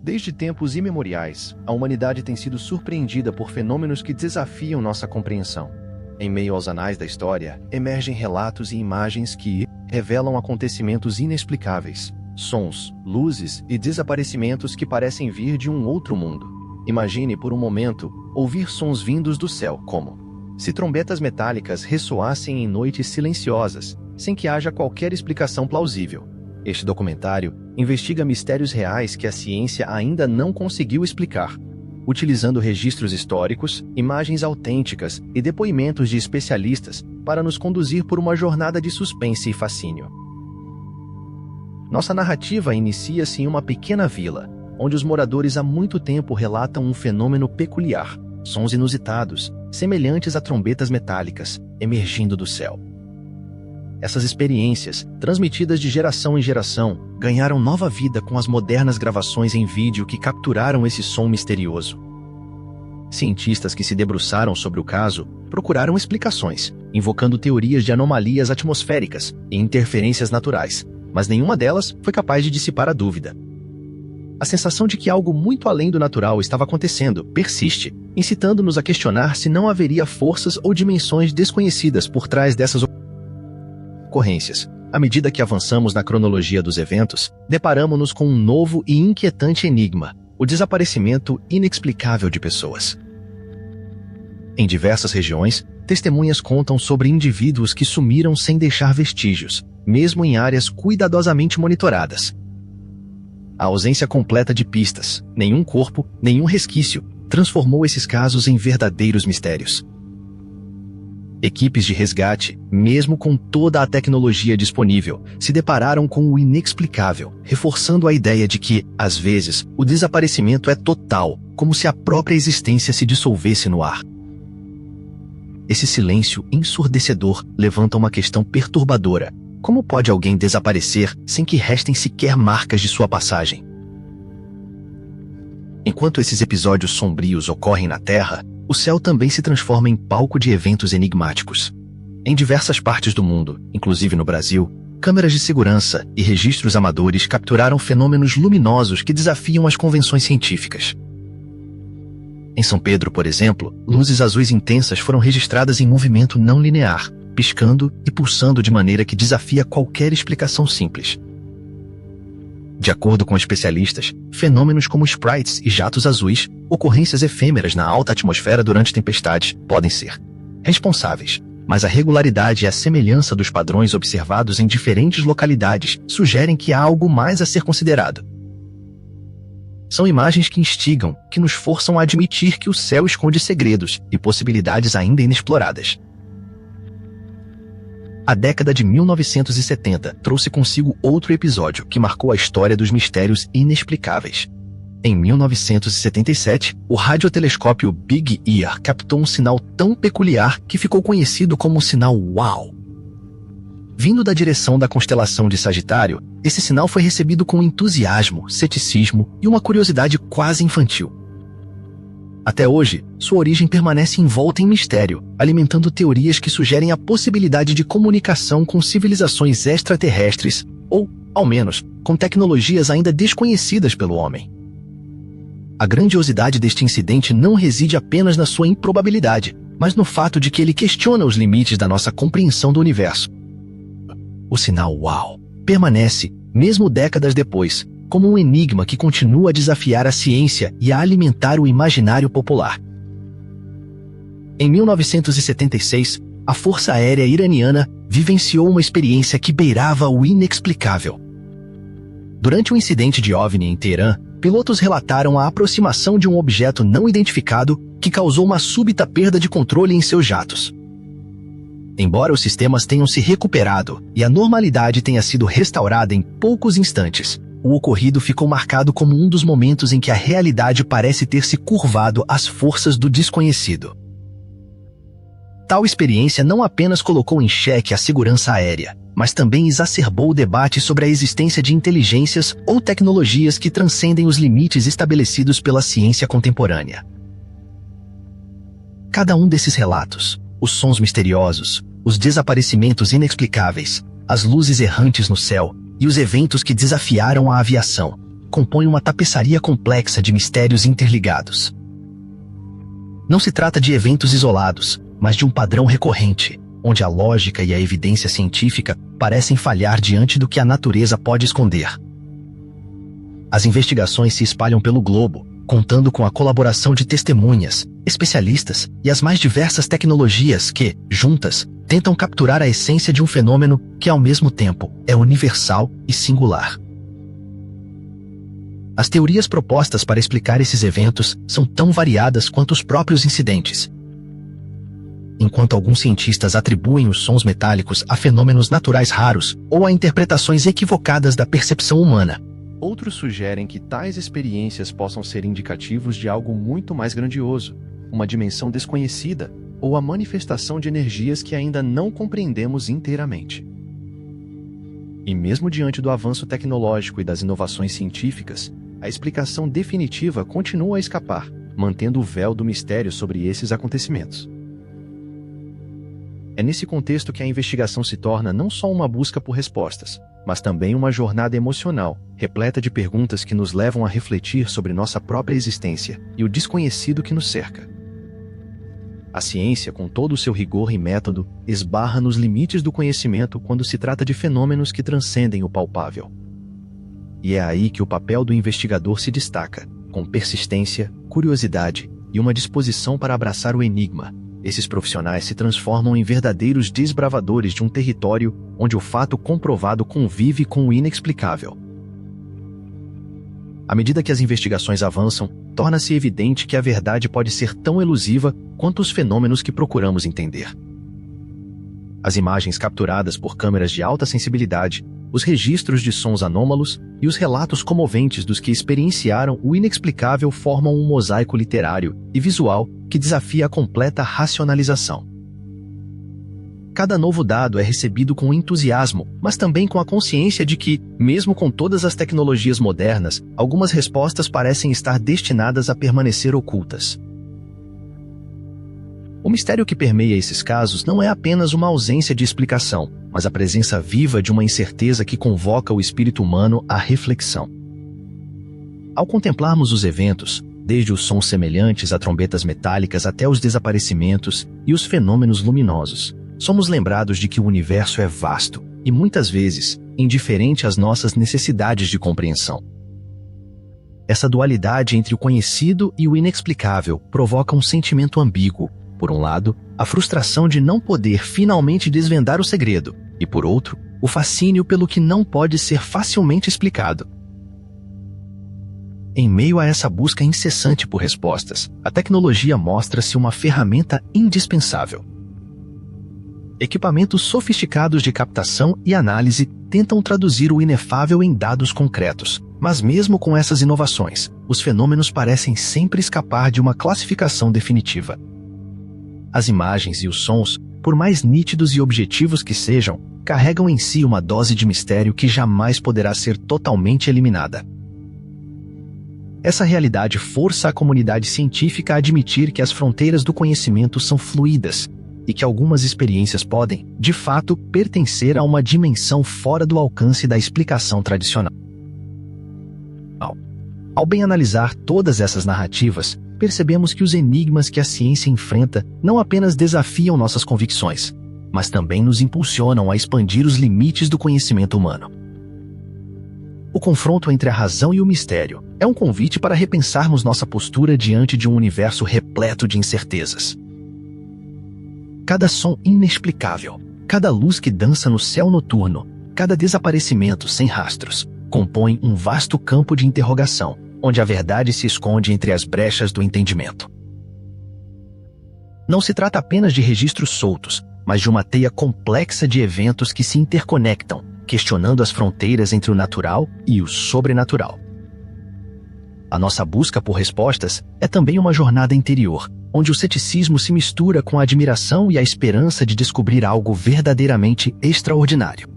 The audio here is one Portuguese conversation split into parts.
Desde tempos imemoriais, a humanidade tem sido surpreendida por fenômenos que desafiam nossa compreensão. Em meio aos anais da história, emergem relatos e imagens que revelam acontecimentos inexplicáveis, sons, luzes e desaparecimentos que parecem vir de um outro mundo. Imagine por um momento ouvir sons vindos do céu, como se trombetas metálicas ressoassem em noites silenciosas, sem que haja qualquer explicação plausível. Este documentário investiga mistérios reais que a ciência ainda não conseguiu explicar, utilizando registros históricos, imagens autênticas e depoimentos de especialistas para nos conduzir por uma jornada de suspense e fascínio. Nossa narrativa inicia-se em uma pequena vila, onde os moradores há muito tempo relatam um fenômeno peculiar, sons inusitados, semelhantes a trombetas metálicas, emergindo do céu. Essas experiências, transmitidas de geração em geração, ganharam nova vida com as modernas gravações em vídeo que capturaram esse som misterioso. Cientistas que se debruçaram sobre o caso procuraram explicações, invocando teorias de anomalias atmosféricas e interferências naturais, mas nenhuma delas foi capaz de dissipar a dúvida. A sensação de que algo muito além do natural estava acontecendo persiste, incitando-nos a questionar se não haveria forças ou dimensões desconhecidas por trás dessas ocorrências. À medida que avançamos na cronologia dos eventos, deparamos-nos com um novo e inquietante enigma: o desaparecimento inexplicável de pessoas. Em diversas regiões, testemunhas contam sobre indivíduos que sumiram sem deixar vestígios, mesmo em áreas cuidadosamente monitoradas. A ausência completa de pistas, nenhum corpo, nenhum resquício, transformou esses casos em verdadeiros mistérios. Equipes de resgate, mesmo com toda a tecnologia disponível, se depararam com o inexplicável, reforçando a ideia de que, às vezes, o desaparecimento é total, como se a própria existência se dissolvesse no ar. Esse silêncio ensurdecedor levanta uma questão perturbadora: como pode alguém desaparecer sem que restem sequer marcas de sua passagem? Enquanto esses episódios sombrios ocorrem na Terra, o céu também se transforma em palco de eventos enigmáticos. Em diversas partes do mundo, inclusive no Brasil, câmeras de segurança e registros amadores capturaram fenômenos luminosos que desafiam as convenções científicas. Em São Pedro, por exemplo, luzes azuis intensas foram registradas em movimento não linear, piscando e pulsando de maneira que desafia qualquer explicação simples. De acordo com especialistas, fenômenos como sprites e jatos azuis, ocorrências efêmeras na alta atmosfera durante tempestades, podem ser responsáveis, mas a regularidade e a semelhança dos padrões observados em diferentes localidades sugerem que há algo mais a ser considerado. São imagens que instigam, que nos forçam a admitir que o céu esconde segredos e possibilidades ainda inexploradas. A década de 1970 trouxe consigo outro episódio que marcou a história dos mistérios inexplicáveis. Em 1977, o radiotelescópio Big Ear captou um sinal tão peculiar que ficou conhecido como o sinal WOW. Vindo da direção da constelação de Sagitário, esse sinal foi recebido com entusiasmo, ceticismo e uma curiosidade quase infantil. Até hoje, sua origem permanece envolta em mistério, alimentando teorias que sugerem a possibilidade de comunicação com civilizações extraterrestres, ou, ao menos, com tecnologias ainda desconhecidas pelo homem. A grandiosidade deste incidente não reside apenas na sua improbabilidade, mas no fato de que ele questiona os limites da nossa compreensão do universo. O sinal WOW permanece, mesmo décadas depois, como um enigma que continua a desafiar a ciência e a alimentar o imaginário popular. Em 1976, a Força Aérea Iraniana vivenciou uma experiência que beirava o inexplicável. Durante um incidente de OVNI em Teherã, pilotos relataram a aproximação de um objeto não identificado que causou uma súbita perda de controle em seus jatos. Embora os sistemas tenham se recuperado e a normalidade tenha sido restaurada em poucos instantes, o ocorrido ficou marcado como um dos momentos em que a realidade parece ter se curvado às forças do desconhecido. Tal experiência não apenas colocou em xeque a segurança aérea, mas também exacerbou o debate sobre a existência de inteligências ou tecnologias que transcendem os limites estabelecidos pela ciência contemporânea. Cada um desses relatos, os sons misteriosos, os desaparecimentos inexplicáveis, as luzes errantes no céu e os eventos que desafiaram a aviação, compõe uma tapeçaria complexa de mistérios interligados. Não se trata de eventos isolados, mas de um padrão recorrente, onde a lógica e a evidência científica parecem falhar diante do que a natureza pode esconder. As investigações se espalham pelo globo, contando com a colaboração de testemunhas, especialistas e as mais diversas tecnologias que, juntas, tentam capturar a essência de um fenômeno que, ao mesmo tempo, é universal e singular. As teorias propostas para explicar esses eventos são tão variadas quanto os próprios incidentes. Enquanto alguns cientistas atribuem os sons metálicos a fenômenos naturais raros ou a interpretações equivocadas da percepção humana, outros sugerem que tais experiências possam ser indicativos de algo muito mais grandioso, uma dimensão desconhecida ou a manifestação de energias que ainda não compreendemos inteiramente. E mesmo diante do avanço tecnológico e das inovações científicas, a explicação definitiva continua a escapar, mantendo o véu do mistério sobre esses acontecimentos. É nesse contexto que a investigação se torna não só uma busca por respostas, mas também uma jornada emocional, repleta de perguntas que nos levam a refletir sobre nossa própria existência e o desconhecido que nos cerca. A ciência, com todo o seu rigor e método, esbarra nos limites do conhecimento quando se trata de fenômenos que transcendem o palpável. E é aí que o papel do investigador se destaca, com persistência, curiosidade e uma disposição para abraçar o enigma. Esses profissionais se transformam em verdadeiros desbravadores de um território onde o fato comprovado convive com o inexplicável. À medida que as investigações avançam, torna-se evidente que a verdade pode ser tão elusiva quanto os fenômenos que procuramos entender. As imagens capturadas por câmeras de alta sensibilidade, os registros de sons anômalos e os relatos comoventes dos que experienciaram o inexplicável formam um mosaico literário e visual que desafia a completa racionalização. Cada novo dado é recebido com entusiasmo, mas também com a consciência de que, mesmo com todas as tecnologias modernas, algumas respostas parecem estar destinadas a permanecer ocultas. O mistério que permeia esses casos não é apenas uma ausência de explicação, mas a presença viva de uma incerteza que convoca o espírito humano à reflexão. Ao contemplarmos os eventos, desde os sons semelhantes a trombetas metálicas até os desaparecimentos e os fenômenos luminosos, somos lembrados de que o universo é vasto e, muitas vezes, indiferente às nossas necessidades de compreensão. Essa dualidade entre o conhecido e o inexplicável provoca um sentimento ambíguo. Por um lado, a frustração de não poder finalmente desvendar o segredo, e por outro, o fascínio pelo que não pode ser facilmente explicado. Em meio a essa busca incessante por respostas, a tecnologia mostra-se uma ferramenta indispensável. Equipamentos sofisticados de captação e análise tentam traduzir o inefável em dados concretos, mas mesmo com essas inovações, os fenômenos parecem sempre escapar de uma classificação definitiva. As imagens e os sons, por mais nítidos e objetivos que sejam, carregam em si uma dose de mistério que jamais poderá ser totalmente eliminada. Essa realidade força a comunidade científica a admitir que as fronteiras do conhecimento são fluídas e que algumas experiências podem, de fato, pertencer a uma dimensão fora do alcance da explicação tradicional. Ao bem analisar todas essas narrativas, percebemos que os enigmas que a ciência enfrenta não apenas desafiam nossas convicções, mas também nos impulsionam a expandir os limites do conhecimento humano. O confronto entre a razão e o mistério é um convite para repensarmos nossa postura diante de um universo repleto de incertezas. Cada som inexplicável, cada luz que dança no céu noturno, cada desaparecimento sem rastros, compõe um vasto campo de interrogação, onde a verdade se esconde entre as brechas do entendimento. Não se trata apenas de registros soltos, mas de uma teia complexa de eventos que se interconectam, questionando as fronteiras entre o natural e o sobrenatural. A nossa busca por respostas é também uma jornada interior, onde o ceticismo se mistura com a admiração e a esperança de descobrir algo verdadeiramente extraordinário.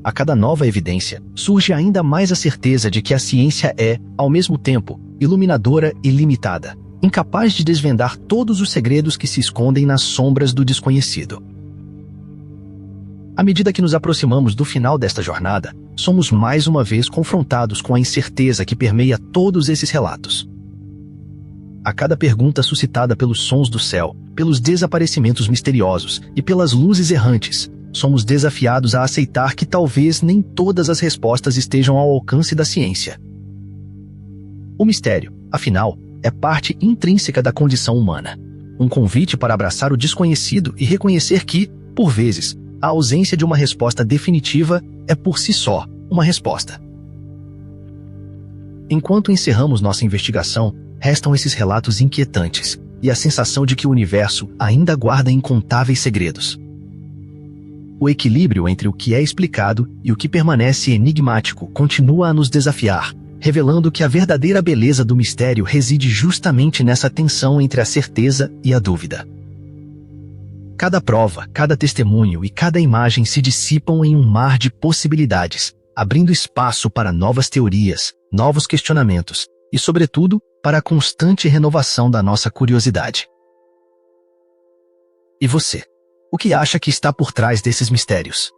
A cada nova evidência, surge ainda mais a certeza de que a ciência é, ao mesmo tempo, iluminadora e limitada, incapaz de desvendar todos os segredos que se escondem nas sombras do desconhecido. À medida que nos aproximamos do final desta jornada, somos mais uma vez confrontados com a incerteza que permeia todos esses relatos. A cada pergunta suscitada pelos sons do céu, pelos desaparecimentos misteriosos e pelas luzes errantes, somos desafiados a aceitar que talvez nem todas as respostas estejam ao alcance da ciência. O mistério, afinal, é parte intrínseca da condição humana. Um convite para abraçar o desconhecido e reconhecer que, por vezes, a ausência de uma resposta definitiva é por si só uma resposta. Enquanto encerramos nossa investigação, restam esses relatos inquietantes e a sensação de que o universo ainda guarda incontáveis segredos. O equilíbrio entre o que é explicado e o que permanece enigmático continua a nos desafiar, revelando que a verdadeira beleza do mistério reside justamente nessa tensão entre a certeza e a dúvida. Cada prova, cada testemunho e cada imagem se dissipam em um mar de possibilidades, abrindo espaço para novas teorias, novos questionamentos e, sobretudo, para a constante renovação da nossa curiosidade. E você? O que acha que está por trás desses mistérios?